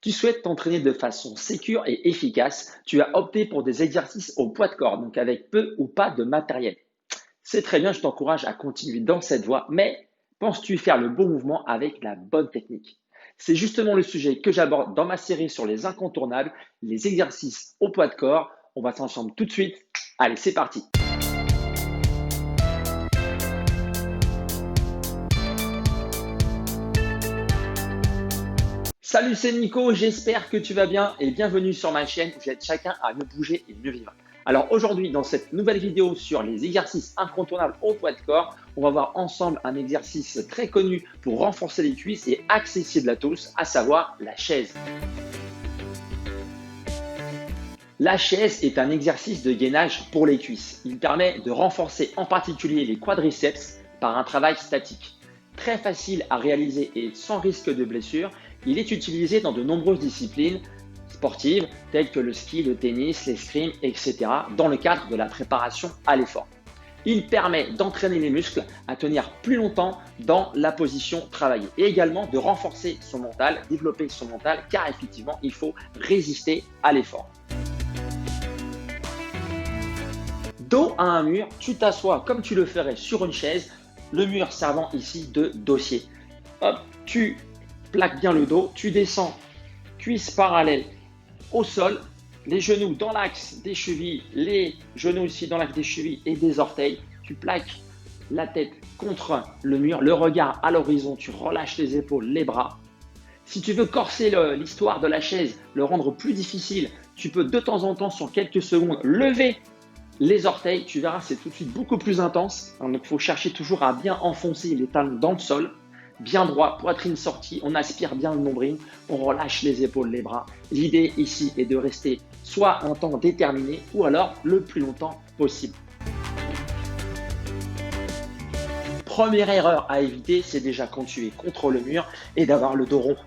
Tu souhaites t'entraîner de façon sécure et efficace, tu as opté pour des exercices au poids de corps, donc avec peu ou pas de matériel. C'est très bien, je t'encourage à continuer dans cette voie, mais penses-tu faire le bon mouvement avec la bonne technique? C'est justement le sujet que j'aborde dans ma série sur les incontournables, les exercices au poids de corps. On va s'ensemble tout de suite. Allez, c'est parti. Salut, c'est Nico, j'espère que tu vas bien et bienvenue sur ma chaîne où j'aide chacun à mieux bouger et mieux vivre. Alors aujourd'hui, dans cette nouvelle vidéo sur les exercices incontournables au poids de corps, on va voir ensemble un exercice très connu pour renforcer les cuisses et accessible à tous, à savoir la chaise. La chaise est un exercice de gainage pour les cuisses. Il permet de renforcer en particulier les quadriceps par un travail statique. Très facile à réaliser et sans risque de blessure, il est utilisé dans de nombreuses disciplines sportives telles que le ski, le tennis, l'escrime, etc. dans le cadre de la préparation à l'effort. Il permet d'entraîner les muscles à tenir plus longtemps dans la position travaillée et également de renforcer son mental, développer son mental car effectivement il faut résister à l'effort. Dos à un mur, tu t'assois comme tu le ferais sur une chaise, le mur servant ici de dossier. Hop, tu plaques bien le dos, tu descends, cuisses parallèles au sol, les genoux dans l'axe des chevilles, les genoux ici dans l'axe des chevilles et des orteils. Tu plaques la tête contre le mur, le regard à l'horizon, tu relâches les épaules, les bras. Si tu veux corser l'histoire de la chaise, le rendre plus difficile, tu peux de temps en temps, sur quelques secondes, lever les orteils, tu verras, c'est tout de suite beaucoup plus intense. Donc, il faut chercher toujours à bien enfoncer les talons dans le sol, bien droit, poitrine sortie, on aspire bien le nombril, on relâche les épaules, les bras. L'idée ici est de rester soit un temps déterminé ou alors le plus longtemps possible. Première erreur à éviter, c'est déjà quand tu es contre le mur et d'avoir le dos rond.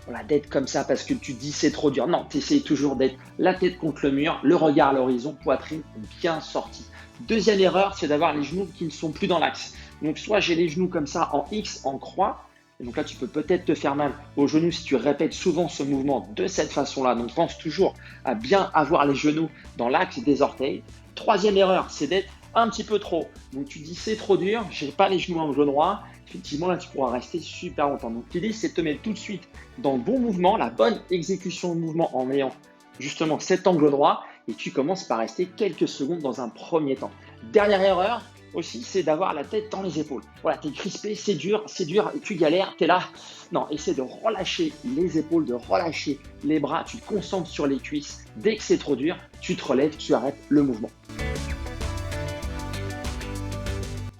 Voilà, d'être comme ça parce que tu te dis c'est trop dur. Non, tu essaies toujours d'être la tête contre le mur, le regard à l'horizon, poitrine bien sortie. Deuxième erreur, c'est d'avoir les genoux qui ne sont plus dans l'axe. Donc soit j'ai les genoux comme ça en X, en croix. Et donc là, tu peux peut-être te faire mal aux genoux si tu répètes souvent ce mouvement de cette façon-là. Donc pense toujours à bien avoir les genoux dans l'axe des orteils. Troisième erreur, c'est d'être un petit peu trop. Donc tu dis c'est trop dur, j'ai pas les genoux en genou droit. Effectivement, là, tu pourras rester super longtemps. Donc, l'idée, c'est de te mettre tout de suite dans le bon mouvement, la bonne exécution de mouvement en ayant justement cet angle droit et tu commences par rester quelques secondes dans un premier temps. Dernière erreur aussi, c'est d'avoir la tête dans les épaules. Voilà, tu es crispé, c'est dur, et tu galères, tu es là. Non, essaie de relâcher les épaules, de relâcher les bras, tu te concentres sur les cuisses. Dès que c'est trop dur, tu te relèves, tu arrêtes le mouvement.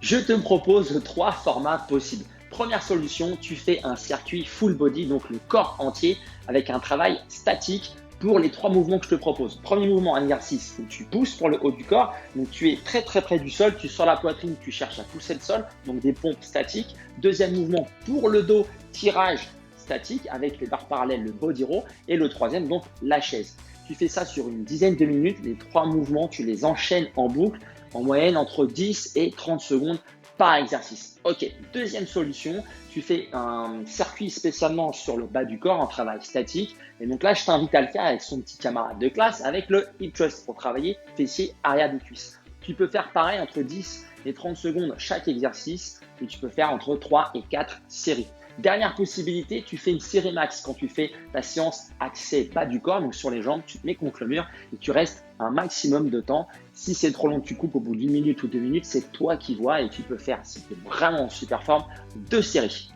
Je te propose 3 formats possibles. Première solution, tu fais un circuit full body, donc le corps entier, avec un travail statique pour les 3 mouvements que je te propose. Premier mouvement, un exercice où tu pousses pour le haut du corps, donc tu es très près du sol, tu sors la poitrine, tu cherches à pousser le sol, donc des pompes statiques. Deuxième mouvement, pour le dos, tirage statique avec les barres parallèles, le body row. Et le troisième, donc la chaise. Tu fais ça sur une dizaine de minutes, les 3 mouvements, tu les enchaînes en boucle, en moyenne entre 10 et 30 secondes par exercice. Ok, deuxième solution, tu fais un circuit spécialement sur le bas du corps, un travail statique. Et donc là, je t'invite à le faire avec son petit camarade de classe, avec le hip thrust pour travailler fessier arrière des cuisses. Tu peux faire pareil entre 10 et 30 secondes chaque exercice et tu peux faire entre 3 et 4 séries. Dernière possibilité, tu fais une série max quand tu fais ta séance axée bas du corps, donc sur les jambes, tu te mets contre le mur et tu restes un maximum de temps. Si c'est trop long, tu coupes au bout d'une minute ou 2 minutes, c'est toi qui vois et tu peux faire, si tu es vraiment en super forme, 2 séries.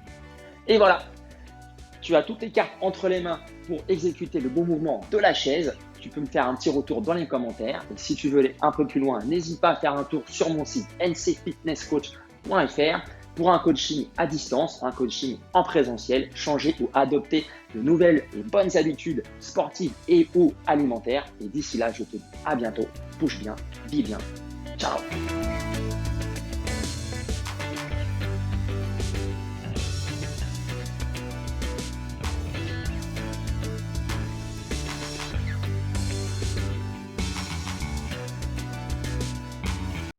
Et voilà, tu as toutes les cartes entre les mains pour exécuter le bon mouvement de la chaise. Tu peux me faire un petit retour dans les commentaires. Et si tu veux aller un peu plus loin, n'hésite pas à faire un tour sur mon site ncfitnesscoach.fr. pour un coaching à distance, un coaching en présentiel, changer ou adopter de nouvelles et bonnes habitudes sportives et ou alimentaires. Et d'ici là, je te dis à bientôt. Bouge bien, vis bien. Ciao!